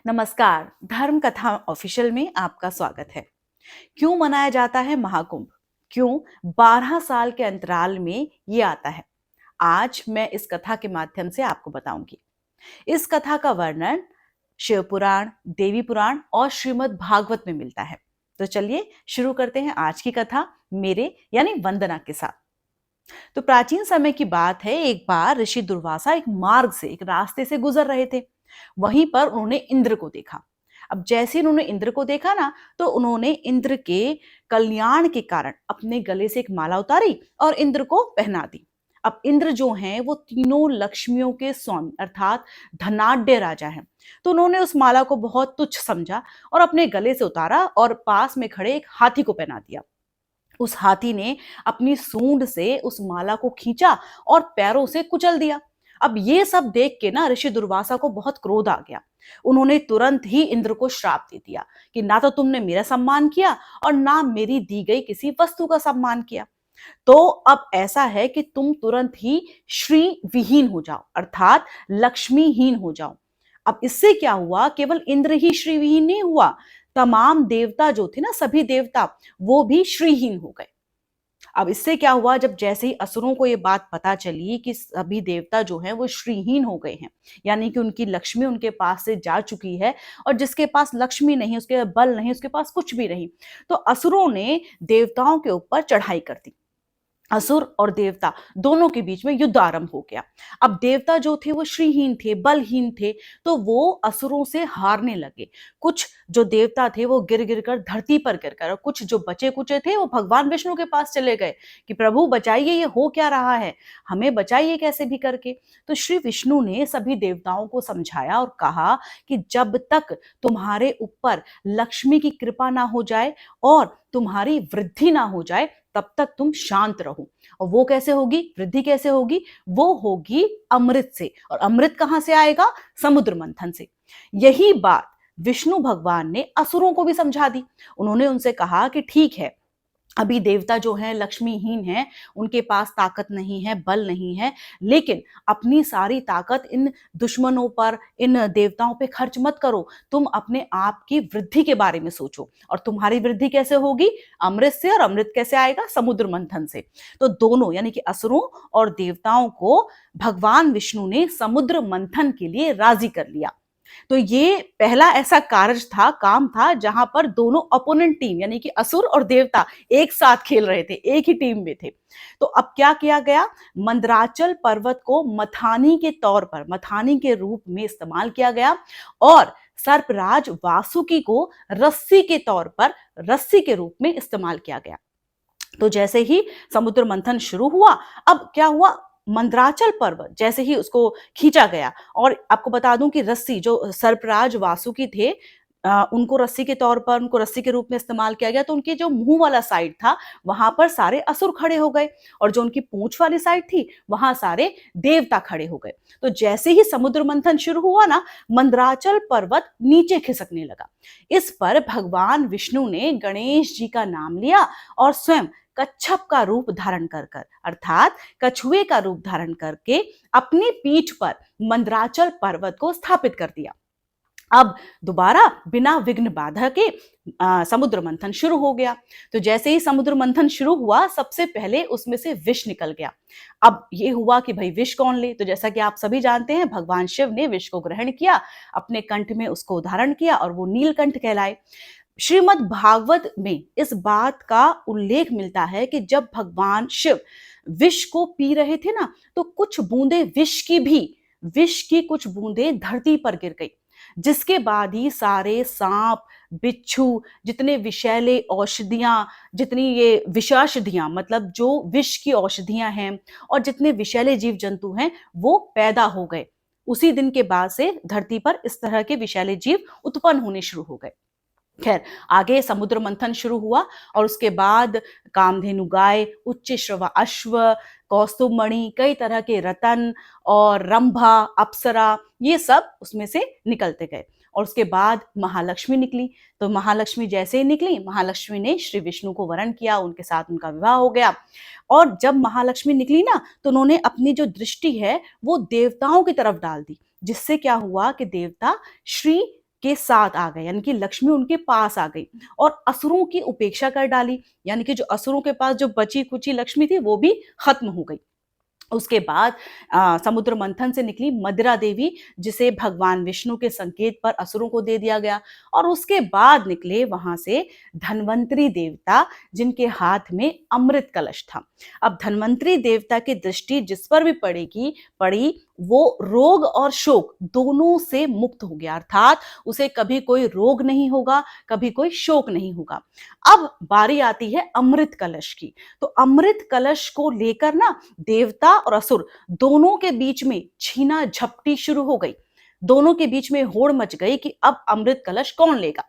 नमस्कार। धर्म कथा ऑफिशियल में आपका स्वागत है। क्यों मनाया जाता है महाकुंभ? क्यों 12 साल के अंतराल में ये आता है? आज मैं इस कथा के माध्यम से आपको बताऊंगी। इस कथा का वर्णन शिव पुराण, देवी पुराण और श्रीमद् भागवत में मिलता है। तो चलिए शुरू करते हैं आज की कथा मेरे यानी वंदना के साथ। तो प्राचीन समय की बात है, एक बार ऋषि दुर्वासा एक मार्ग से, एक रास्ते से गुजर रहे थे। वहीं पर उन्होंने इंद्र को देखा। अब जैसे ही उन्होंने इंद्र को देखा ना, तो उन्होंने इंद्र के कल्याण के कारण अपने गले से एक माला उतारी और इंद्र को पहना दी। अब इंद्र जो हैं वो तीनों लक्ष्मियों के स्वामी अर्थात धनाढ्य राजा हैं। तो उन्होंने उस माला को बहुत तुच्छ समझा और अपने गले से उतारा और पास में खड़े एक हाथी को पहना दिया। उस हाथी ने अपनी सूंड से उस माला को खींचा और पैरों से कुचल दिया। अब ये सब देख के ना ऋषि दुर्वासा को बहुत क्रोध आ गया। उन्होंने तुरंत ही इंद्र को श्राप दे दिया कि ना तो तुमने मेरा सम्मान किया और ना मेरी दी गई किसी वस्तु का सम्मान किया। तो अब ऐसा है कि तुम तुरंत ही श्री विहीन हो जाओ अर्थात लक्ष्मीहीन हो जाओ। अब इससे क्या हुआ, केवल इंद्र ही श्री विहीन नहीं हुआ, तमाम देवता जो थे ना, सभी देवता वो भी श्रीहीन हो गए। अब इससे क्या हुआ, जब जैसे ही असुरों को ये बात पता चली कि सभी देवता जो हैं वो श्रीहीन हो गए हैं, यानी कि उनकी लक्ष्मी उनके पास से जा चुकी है, और जिसके पास लक्ष्मी नहीं, उसके बल नहीं, उसके पास कुछ भी नहीं, तो असुरों ने देवताओं के ऊपर चढ़ाई कर दी। असुर और देवता दोनों के बीच में युद्ध आरंभ हो गया। अब देवता जो थे वो श्रीहीन थे, बलहीन थे, तो वो असुरों से हारने लगे। कुछ जो देवता थे वो गिर गिर कर धरती पर गिर कर, और कुछ जो बचे कुचे थे वो भगवान विष्णु के पास चले गए कि प्रभु बचाइए, ये हो क्या रहा है, हमें बचाइए कैसे भी करके। तो श्री विष्णु ने सभी देवताओं को समझाया और कहा कि जब तक तुम्हारे ऊपर लक्ष्मी की कृपा ना हो जाए और तुम्हारी वृद्धि ना हो जाए, तब तक तुम शांत रहो। और वो कैसे होगी, वृद्धि कैसे होगी? वो होगी अमृत से। और अमृत कहां से आएगा? समुद्र मंथन से। यही बात विष्णु भगवान ने असुरों को भी समझा दी। उन्होंने उनसे कहा कि ठीक है, अभी देवता जो हैं लक्ष्मीहीन हैं, उनके पास ताकत नहीं है, बल नहीं है, लेकिन अपनी सारी ताकत इन दुश्मनों पर, इन देवताओं पे खर्च मत करो। तुम अपने आप की वृद्धि के बारे में सोचो। और तुम्हारी वृद्धि कैसे होगी? अमृत से। और अमृत कैसे आएगा? समुद्र मंथन से। तो दोनों यानी कि असुरों और देवताओं को भगवान विष्णु ने समुद्र मंथन के लिए राजी कर लिया। तो ये पहला ऐसा कार्य था, काम था, जहां पर दोनों अपोनेंट टीम यानी कि असुर और देवता एक साथ खेल रहे थे, एक ही टीम में थे। तो अब क्या किया गया, मंदराचल पर्वत को मथानी के तौर पर, मथानी के रूप में इस्तेमाल किया गया, और सर्पराज वासुकी को रस्सी के तौर पर, रस्सी के रूप में इस्तेमाल किया गया। तो जैसे ही समुद्र मंथन शुरू हुआ, अब क्या हुआ, मंदराचल पर्वत जैसे ही उसको खींचा गया, और आपको बता दूं कि रस्सी जो सर्पराज वासुकी थे, उनको रस्सी के तौर पर, उनको रस्सी के रूप में इस्तेमाल किया गया, तो उनके जो मुंह वाला साइड था वहां पर सारे असुर खड़े हो गए, और जो उनकी पूंछ वाली साइड थी वहां सारे देवता खड़े हो गए। तो जैसे ही समुद्र मंथन शुरू हुआ ना, मंदराचल पर्वत नीचे खिसकने लगा। इस पर भगवान विष्णु ने गणेश जी का नाम लिया और स्वयं कच्छप का रूप धारण कर कर अर्थात कछुए का रूप धारण करके अपनी पीठ पर मंदराचल पर्वत को स्थापित कर दिया। अब दोबारा बिना विघ्न बाधा के समुद्र मंथन शुरू हो गया। तो जैसे ही समुद्र मंथन शुरू हुआ, सबसे पहले उसमें से विष निकल गया। अब ये हुआ कि भाई विष कौन ले, तो जैसा कि आप सभी जानते हैं, भगवान शिव ने विष को ग्रहण किया, अपने कंठ में उसको धारण किया, और वो नीलकंठ कहलाए। श्रीमद् भागवत में इस बात का उल्लेख मिलता है कि जब भगवान शिव विष को पी रहे थे ना, तो कुछ बूंदे विष की कुछ बूंदें धरती पर गिर गई, जिसके बाद ही सारे सांप, बिच्छू, जितने विषैले औषधियां, जितनी ये विषाषधियां मतलब जो विष की औषधियां हैं, और जितने विषैले जीव जंतु हैं, वो पैदा हो गए। उसी दिन के बाद से धरती पर इस तरह के विषैले जीव उत्पन्न होने शुरू हो गए। खैर, आगे समुद्र मंथन शुरू हुआ, और उसके बाद कामधेनु गाय, उच्च श्रवा अश्व, कौस्तुभ मणि, कई तरह के रतन और रंभा, अप्सरा, ये सब उसमें से निकलते गए। और उसके बाद महालक्ष्मी निकली। तो महालक्ष्मी जैसे ही निकली, महालक्ष्मी ने श्री विष्णु को वरण किया, उनके साथ उनका विवाह हो गया। और जब महालक्ष्मी निकली ना, तो उन्होंने अपनी जो दृष्टि है वो देवताओं की तरफ डाल दी, जिससे क्या हुआ कि देवता श्री के साथ आ गए, यानी कि लक्ष्मी उनके पास आ गई और असुरों की उपेक्षा कर डाली, यानी कि जो असुरों के पास जो बची कुची लक्ष्मी थी वो भी खत्म हो गई। उसके बाद समुद्र मंथन से निकली मदिरा देवी, जिसे भगवान विष्णु के संकेत पर असुरों को दे दिया गया। और उसके बाद निकले वहां से धन्वंतरी देवता, जिनके हाथ में अमृत कलश था। अब धन्वंतरी देवता की दृष्टि जिस पर भी पड़ी, वो रोग और शोक दोनों से मुक्त हो गया, अर्थात उसे कभी कोई रोग नहीं होगा, कभी कोई शोक नहीं होगा। अब बारी आती है अमृत कलश की। तो अमृत कलश को लेकर ना देवता और असुर दोनों के बीच में छीना झपटी शुरू हो गई। दोनों के बीच में होड़ मच गई कि अब अमृत कलश कौन लेगा।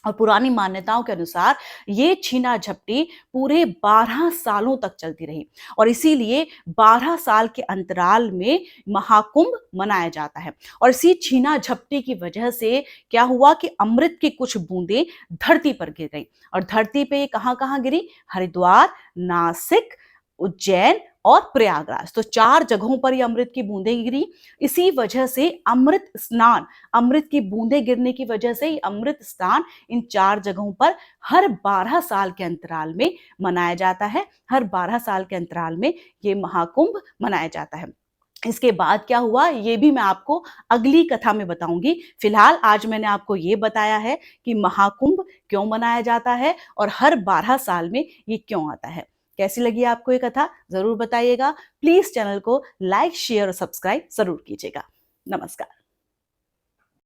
और पुरानी मान्यताओं के अनुसार ये छीना झपटी पूरे 12 सालों तक चलती रही और इसीलिए 12 साल के अंतराल में महाकुंभ मनाया जाता है। और इसी छीना झपटी की वजह से क्या हुआ कि अमृत की कुछ बूंदें धरती पर गिर गई। और धरती पे ये कहां कहां गिरी? हरिद्वार, नासिक, उज्जैन और प्रयागराज, तो 4 जगहों पर ये अमृत की बूंदें गिरी। इसी वजह से अमृत स्नान, अमृत की बूंदें गिरने की वजह से अमृत स्नान इन 4 जगहों पर हर 12 साल के अंतराल में मनाया जाता है। हर 12 साल के अंतराल में ये महाकुंभ मनाया जाता है। इसके बाद क्या हुआ ये भी मैं आपको अगली कथा में बताऊंगी। फिलहाल आज मैंने आपको ये बताया है कि महाकुंभ क्यों मनाया जाता है और हर 12 साल में ये क्यों आता है। कैसी लगी आपको ये कथा जरूर बताइएगा। प्लीज चैनल को लाइक, शेयर और सब्सक्राइब जरूर कीजिएगा। नमस्कार।